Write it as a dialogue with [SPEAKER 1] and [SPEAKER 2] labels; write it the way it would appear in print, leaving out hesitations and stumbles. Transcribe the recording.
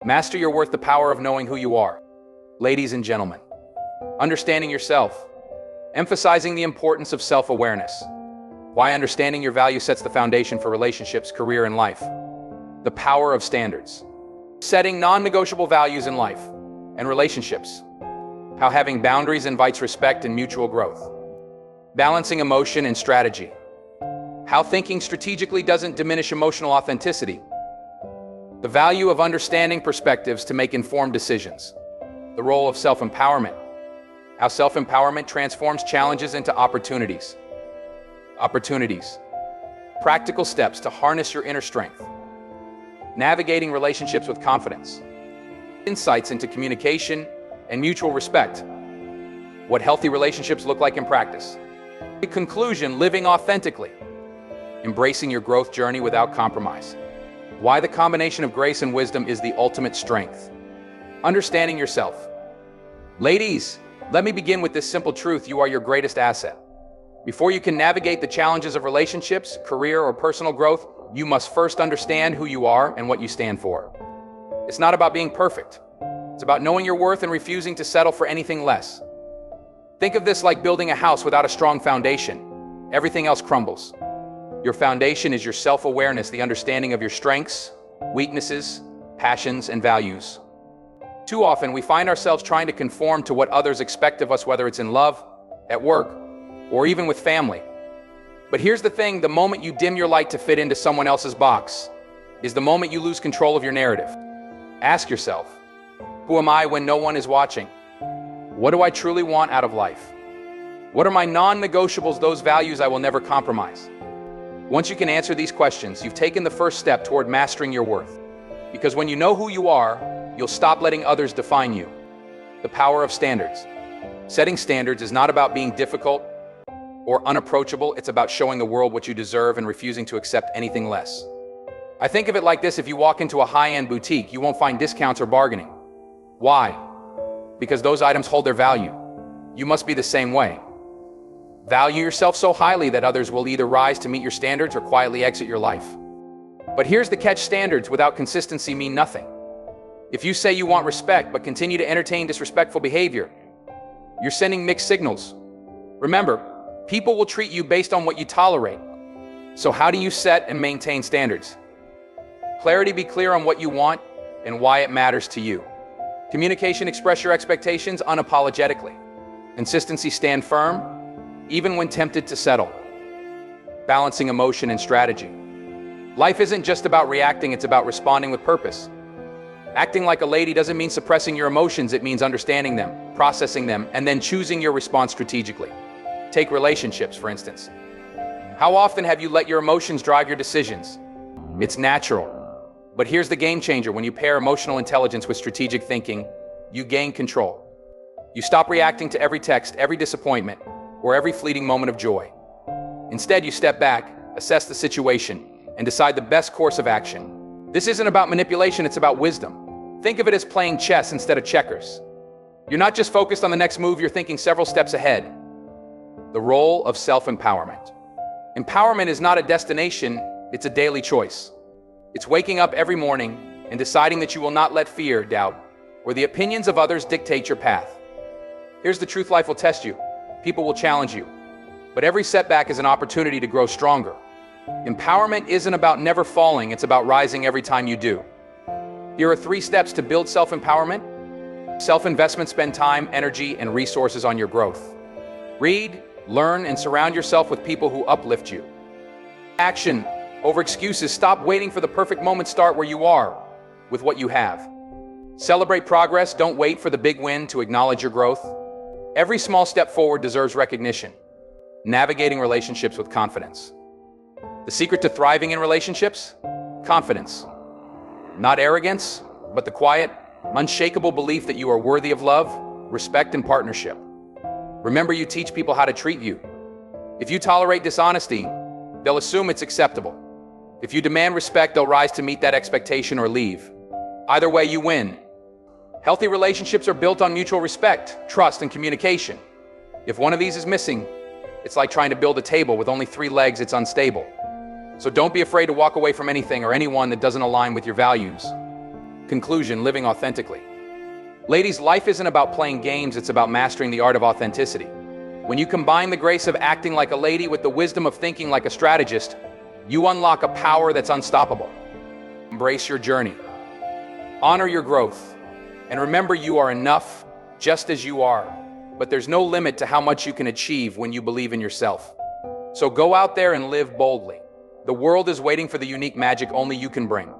[SPEAKER 1] Master your worth, the power of knowing who you are. Ladies and gentlemen, understanding yourself, emphasizing the importance of self-awareness. Why understanding your value sets the foundation for relationships, career, and life. The power of standards. Setting non-negotiable values in life and relationships. How having boundaries invites respect and mutual growth. Balancing emotion and strategy. How thinking strategically doesn't diminish emotional authenticity. The value of understanding perspectives to make informed decisions. The role of self-empowerment. How self-empowerment transforms challenges into opportunities. Practical steps to harness your inner strength. Navigating relationships with confidence. Insights into communication and mutual respect. What healthy relationships look like in practice. In conclusion, living authentically. Embracing your growth journey without compromise. Why the combination of grace and wisdom is the ultimate strength. Understanding yourself. Ladies, let me begin with this simple truth: you are your greatest asset. Before you can navigate the challenges of relationships, career, or personal growth, you must first understand who you are and what you stand for. It's not about being perfect. It's about knowing your worth and refusing to settle for anything less. Think of this like building a house without a strong foundation. Everything else crumbles. Your foundation is your self-awareness, the understanding of your strengths, weaknesses, passions, and values. Too often, we find ourselves trying to conform to what others expect of us, whether it's in love, at work, or even with family. But here's the thing: the moment you dim your light to fit into someone else's box is the moment you lose control of your narrative. Ask yourself, who am I when no one is watching? What do I truly want out of life? What are my non-negotiables, those values I will never compromise? Once you can answer these questions, you've taken the first step toward mastering your worth. Because when you know who you are, you'll stop letting others define you. The power of standards. Setting standards is not about being difficult or unapproachable. It's about showing the world what you deserve and refusing to accept anything less. I think of it like this: if you walk into a high-end boutique, you won't find discounts or bargaining. Why? Because those items hold their value. You must be the same way. Value yourself so highly that others will either rise to meet your standards or quietly exit your life. But here's the catch: standards without consistency mean nothing. If you say you want respect but continue to entertain disrespectful behavior, you're sending mixed signals. Remember, people will treat you based on what you tolerate. So how do you set and maintain standards? Clarity: be clear on what you want and why it matters to you. Communication: express your expectations unapologetically. Consistency: stand firm, even when tempted to settle. Balancing emotion and strategy. Life isn't just about reacting, it's about responding with purpose. Acting like a lady doesn't mean suppressing your emotions, it means understanding them, processing them, and then choosing your response strategically. Take relationships, for instance. How often have you let your emotions drive your decisions? It's natural. But here's the game changer: when you pair emotional intelligence with strategic thinking, you gain control. You stop reacting to every text, every disappointment, or every fleeting moment of joy. Instead, you step back, assess the situation, and decide the best course of action. This isn't about manipulation, it's about wisdom. Think of it as playing chess instead of checkers. You're not just focused on the next move, you're thinking several steps ahead. The role of self-empowerment. Empowerment is not a destination, it's a daily choice. It's waking up every morning and deciding that you will not let fear, doubt, or the opinions of others dictate your path. Here's the truth: life will test you. People will challenge you. But every setback is an opportunity to grow stronger. Empowerment isn't about never falling, it's about rising every time you do. Here are 3 steps to build self-empowerment. Self-investment: spend time, energy, and resources on your growth. Read, learn, and surround yourself with people who uplift you. Action over excuses: stop waiting for the perfect moment, start where you are, with what you have. Celebrate progress, don't wait for the big win to acknowledge your growth. Every small step forward deserves recognition. Navigating relationships with confidence. The secret to thriving in relationships? Confidence. Not arrogance, but the quiet, unshakable belief that you are worthy of love, respect, and partnership. Remember, you teach people how to treat you. If you tolerate dishonesty, they'll assume it's acceptable. If you demand respect, they'll rise to meet that expectation or leave. Either way, you win. Healthy relationships are built on mutual respect, trust, and communication. If one of these is missing, it's like trying to build a table with only 3 legs, it's unstable. So don't be afraid to walk away from anything or anyone that doesn't align with your values. Conclusion, living authentically. Ladies, life isn't about playing games, it's about mastering the art of authenticity. When you combine the grace of acting like a lady with the wisdom of thinking like a strategist, you unlock a power that's unstoppable. Embrace your journey. Honor your growth. And remember, you are enough just as you are. But there's no limit to how much you can achieve when you believe in yourself. So go out there and live boldly. The world is waiting for the unique magic only you can bring.